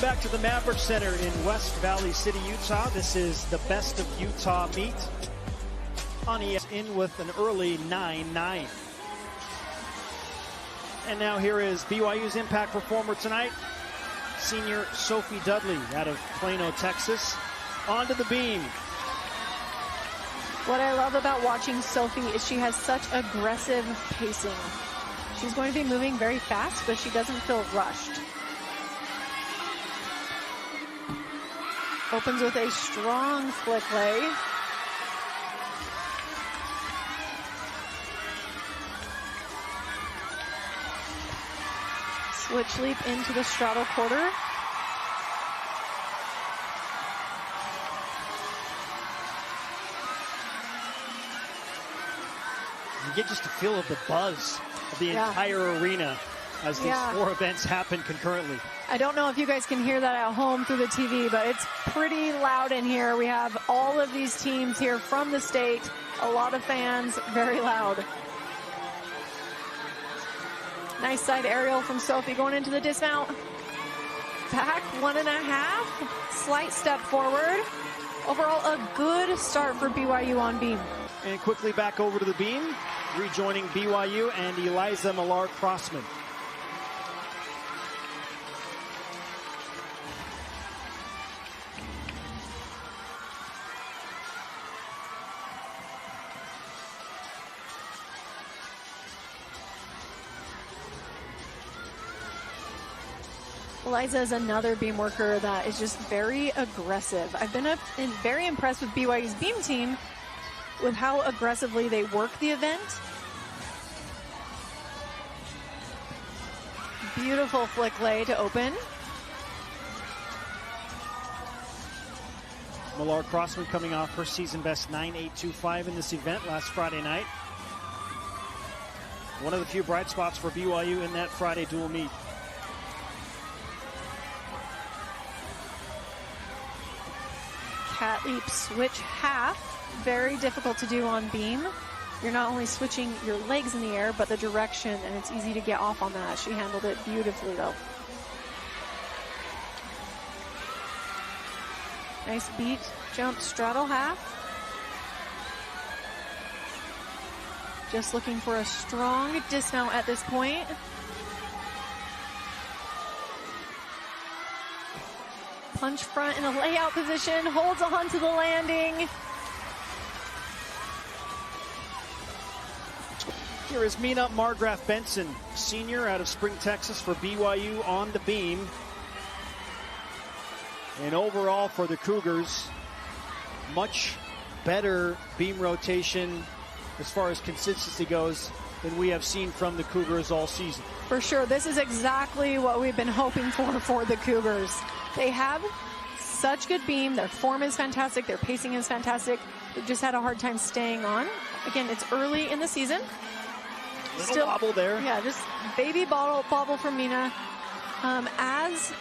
Back to the Maverick Center in West Valley City, Utah. This is the Best of Utah meet. Ani is in with an early 9-9. And now here is BYU's impact performer tonight, senior Sophie Dudley out of Plano, Texas. Onto the beam. What I love about watching Sophie is she has such aggressive pacing. She's going to be moving very fast, but she doesn't feel rushed. Opens with a strong flick lay. Switch leap into the straddle quarter. You get just a feel of the buzz of the entire arena as these four events happen concurrently. I don't know if you guys can hear that at home through the TV, but it's pretty loud in here. We have all of these teams here from the state, a lot of fans, very loud. Nice side aerial from Sophie going into the dismount. Back 1.5, slight step forward. Overall, a good start for BYU on beam. And quickly back over to the beam, rejoining BYU and Eliza Millar-Crossman. Eliza is another beam worker that is just very aggressive. I've been very impressed with BYU's beam team with how aggressively they work the event. Beautiful flick lay to open. Millar-Crossman coming off her season best 9.825 in this event last Friday night. One of the few bright spots for BYU in that Friday dual meet. Cat leap switch half, very difficult to do on beam. You're not only switching your legs in the air, but the direction, and it's easy to get off on that. She handled it beautifully though. Nice beat, jump, straddle half. Just looking for a strong dismount at this point. Punch front in a layout position, holds on to the landing. Here is Mina Margraf-Benson, senior out of Spring, Texas for BYU on the beam. And overall for the Cougars, much better beam rotation as far as consistency goes than we have seen from the Cougars all season. For sure, this is exactly what we've been hoping for the Cougars. They have such good beam, their form is fantastic, their pacing is fantastic. They've just had a hard time staying on. Again, it's early in the season. Little bobble there. Yeah, just baby bobble from Mina. As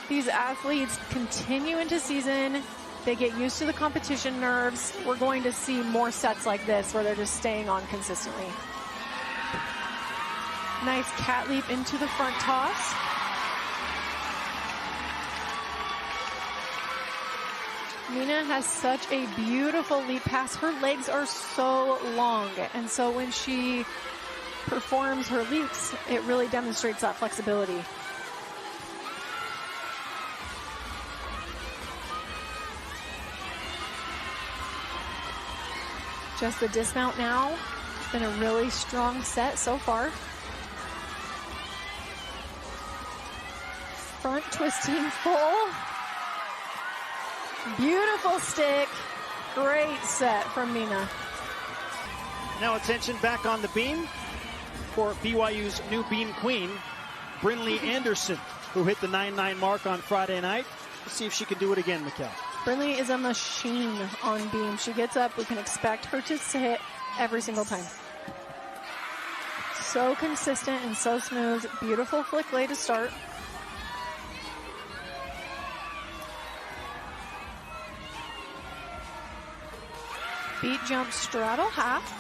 these athletes continue into season, they get used to the competition nerves. We're going to see more sets like this where they're just staying on consistently. Nice cat leap into the front toss. Mina has such a beautiful leap pass. Her legs are so long, and so when she performs her leaps, it really demonstrates that flexibility. Just the dismount now. It's been a really strong set so far. Front twisting full. Beautiful stick. Great set from Mina. Now attention back on the beam for BYU's new beam queen, Brinley Andersen, who hit the 9.9 mark on Friday night. Let's see if she can do it again, Mikkel. Brinley is a machine on beam. She gets up, we can expect her to hit every single time. So consistent and so smooth. Beautiful flick lay to start. Beat jump straddle half.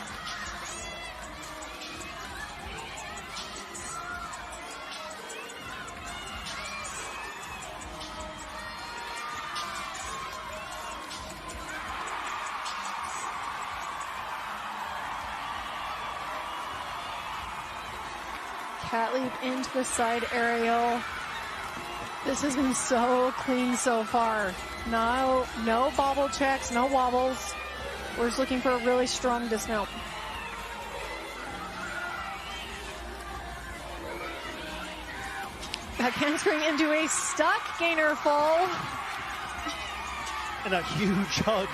Cat leap into the side aerial. This has been so clean so far. No bobble checks, no wobbles. We're just looking for a really strong dismount. Back handspring into a stuck gainer fall. And a huge hug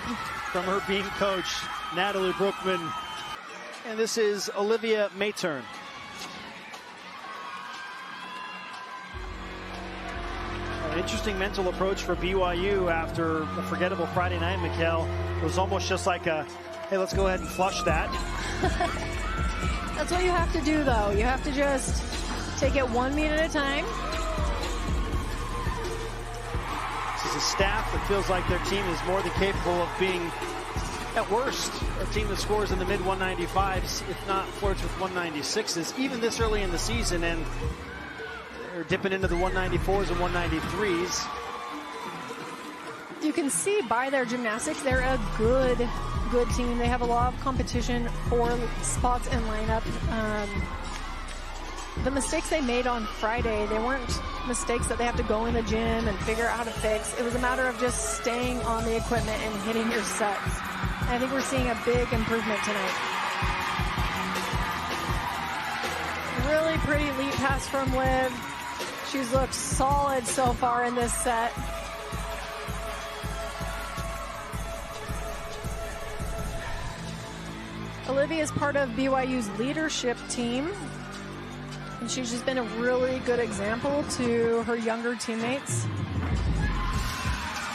from her beam coach, Natalie Brookman. And this is Olivia Matern. An interesting mental approach for BYU after a forgettable Friday night, Mikhail. It was almost just like a, hey, let's go ahead and flush that. That's what you have to do, though. You have to just take it 1 meet at a time. This is a staff that feels like their team is more than capable of being, at worst, a team that scores in the mid-195s, if not flirts with 196s, even this early in the season, and they're dipping into the 194s and 193s. You can see by their gymnastics, they're a good team. They have a lot of competition for spots in lineup. The mistakes they made on Friday, they weren't mistakes that they have to go in the gym and figure out how to fix. It was a matter of just staying on the equipment and hitting your sets. I think we're seeing a big improvement tonight. Really pretty leap pass from Liv. She's looked solid so far in this set. Olivia is part of BYU's leadership team. And she's just been a really good example to her younger teammates.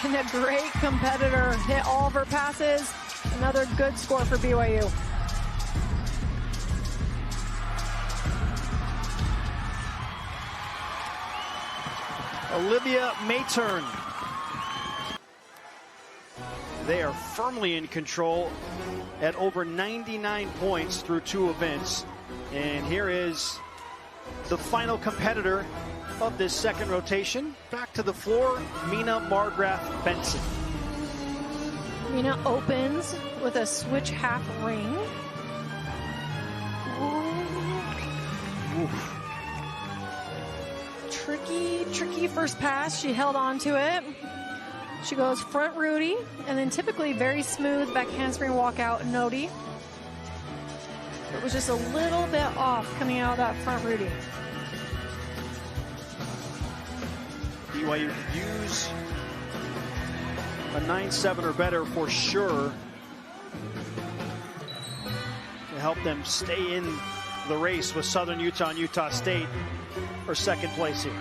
And a great competitor, hit all of her passes. Another good score for BYU. Olivia Matern. They are firmly in control at over 99 points through 2 events. And here is the final competitor of this second rotation. Back to the floor, Mina Margraf-Benson. Mina opens with a switch half ring. Oof. Tricky first pass. She held on to it. She goes front Rudy, and then typically very smooth back handspring walk out Nodi. It was just a little bit off coming out of that front Rudy. BYU could use a 9-7 or better for sure to help them stay in the race with Southern Utah and Utah State for second place here.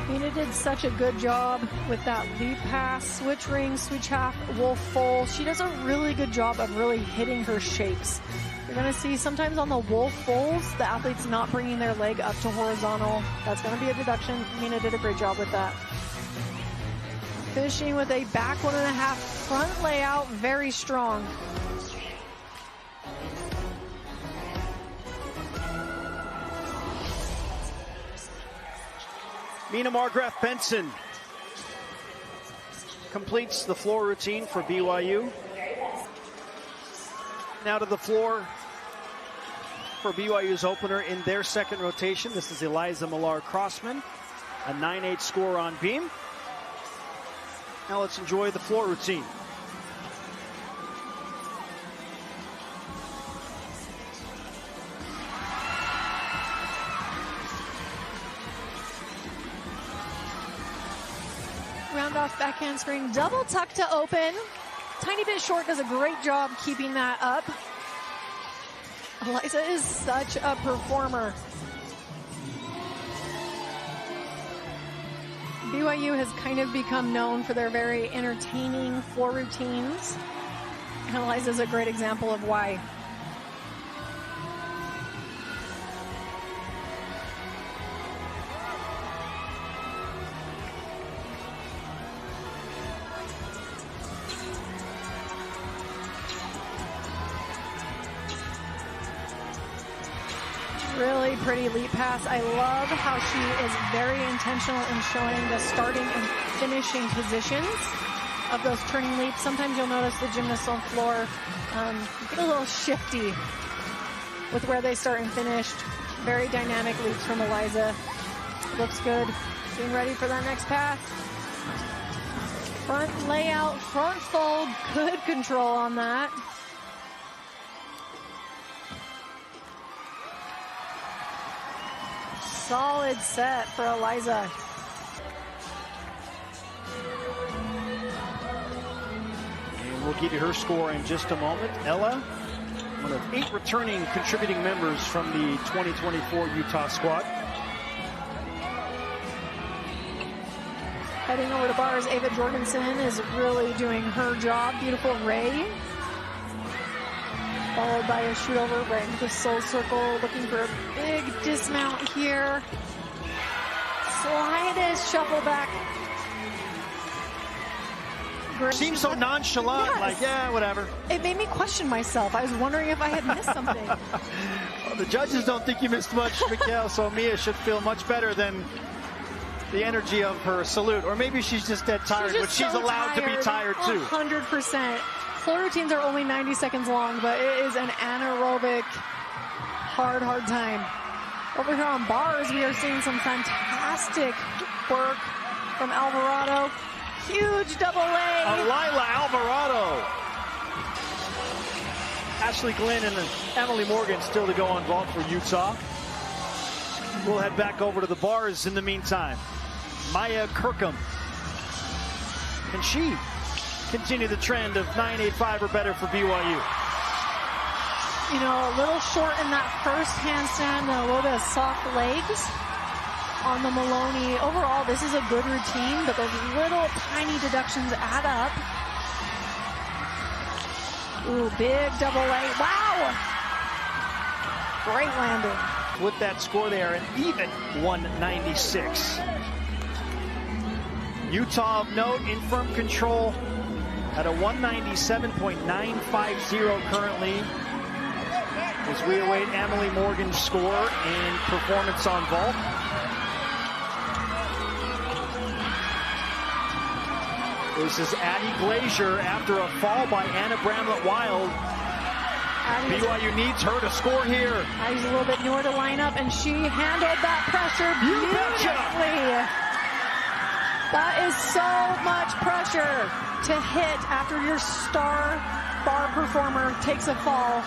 Mina did such a good job with that leap pass, switch ring, switch half, wolf full. She does a really good job of really hitting her shapes. You're going to see sometimes on the wolf fulls, the athlete's not bringing their leg up to horizontal. That's going to be a deduction. Mina did a great job with that. Finishing with a back 1.5 front layout, very strong. Mina Margraf-Benson completes the floor routine for BYU. Now to the floor for BYU's opener in their second rotation. This is Eliza Millar-Crossman, a 9.8 score on beam. Now let's enjoy the floor routine. Round off back handspring, double tuck to open. Tiny bit short, does a great job keeping that up. Eliza is such a performer. BYU has kind of become known for their very entertaining floor routines. And Eliza's a great example of why. Really pretty leap pass. I love how she is very intentional in showing the starting and finishing positions of those turning leaps. Sometimes you'll notice the gymnasts on floor get a little shifty. with where they start and finished. Very dynamic leaps from Eliza. Looks good. Being ready for that next pass. Front layout, front fold, good control on that. Solid set for Eliza. And we'll give you her score in just a moment. Ella, one of 8 returning contributing members from the 2024 Utah squad. Heading over to bars, Ava Jorgensen is really doing her job. Beautiful ray. Followed by a shoot over right into the soul circle, looking for a big dismount here. Slightest shuffle back. Great. Seems so nonchalant, yes. Like, yeah, whatever. It made me question myself. I was wondering if I had missed something. Well, the judges don't think you missed much, Mikhail, so Mia should feel much better than the energy of her salute. Or maybe she's just dead tired, but she's allowed to be tired too. 100%. Floor routines are only 90 seconds long, but it is an anaerobic, hard time. Over here on bars, we are seeing some fantastic work from Alvarado. Huge double leg. Lila Alvarado. Ashley Glenn and Emily Morgan still to go on vault for Utah. We'll head back over to the bars in the meantime. Maya Kirkham. Can she continue the trend of 9.85 or better for BYU? You know, a little short in that first handstand, and a little bit of soft legs on the Maloney. Overall, this is a good routine, but those little tiny deductions add up. Ooh, big double leg. Wow! Great landing. With that score, they are an even 196. Utah of note in firm control at a 197.950 currently, as we await Emily Morgan's score and performance on vault. This is Addie Glazier after a fall by Anna Bramlett-Wild. BYU needs her to score here. Addie's a little bit newer to line up, and she handled that pressure beautifully. That is so much pressure to hit after your star bar performer takes a fall.